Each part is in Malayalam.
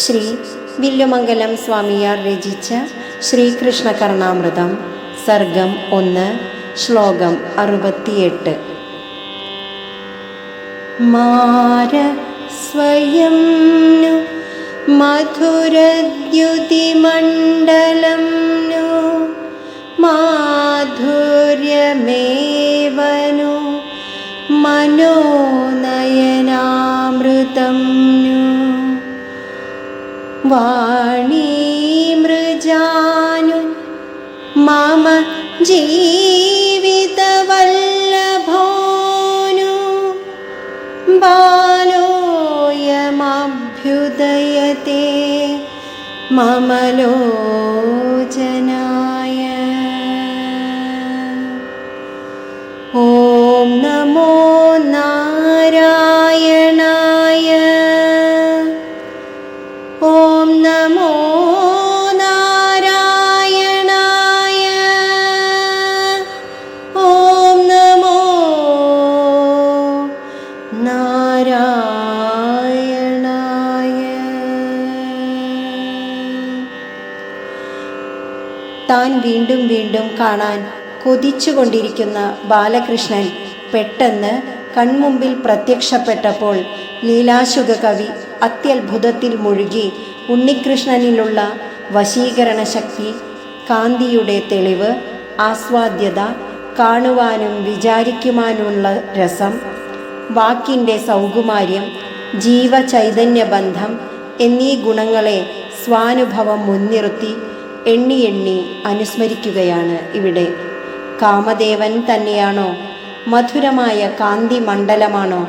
ശ്രീ വില്ലുമംഗലം സ്വാമിയാർ രചിച്ച ശ്രീകൃഷ്ണ കർണാമൃതം സർഗം 1 ശ്ലോകം 68. മാര സ്വയം നു മധുരദ്യുതിമണ്ഡലം നു മാധുര്യമേവനു മനോനയനാമൃതം നു വാണീമൃജാനു മമ ജീവിതവല്ലഭോനു ബാലോയമഭ്യുദയത്തെ മമ ലോചനായ. ഓം നമോ നാരായണായ. ഓം നമോ നാരായണായ. ഓം നമോ നാരായണായ. താൻ വീണ്ടും വീണ്ടും കാണാൻ കൊതിച്ചുകൊണ്ടിരിക്കുന്ന ബാലകൃഷ്ണൻ പെട്ടെന്ന് കൺമുമ്പിൽ പ്രത്യക്ഷപ്പെട്ടപ്പോൾ ലീലാശുക കവി അത്യത്ഭുതത്തിൽ മുഴുകി. ഉണ്ണികൃഷ്ണനിലുള്ള വശീകരണ ശക്തി, കാന്തിയുടെ തെളിവ്, ആസ്വാദ്യത, കാണുവാനും വിചാരിക്കുവാനുള്ള രസം, വാക്കിൻ്റെ സൗകുമാര്യം, ജീവചൈതന്യബന്ധം എന്നീ ഗുണങ്ങളെ സ്വാനുഭവം മുൻനിർത്തി എണ്ണി എണ്ണി അനുസ്മരിക്കുകയാണ് ഇവിടെ. കാമദേവൻ തന്നെയാണോ? മധുരമായ കാന്തി മണ്ഡലമാണോ?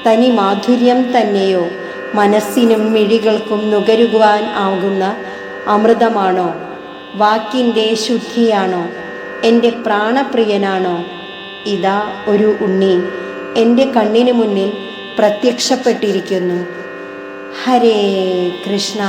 തനി മാധുര്യം തന്നെയോ? മനസ്സിനും മിഴികൾക്കും നുകരുവാൻ ആകുന്ന അമൃതമാണോ? വാക്കിൻ്റെ ശുദ്ധിയാണോ? എൻ്റെ പ്രാണപ്രിയനാണോ? ഇതാ ഒരു ഉണ്ണി എൻ്റെ കണ്ണിന് മുന്നിൽ പ്രത്യക്ഷപ്പെട്ടിരിക്കുന്നു. ഹരേ കൃഷ്ണ.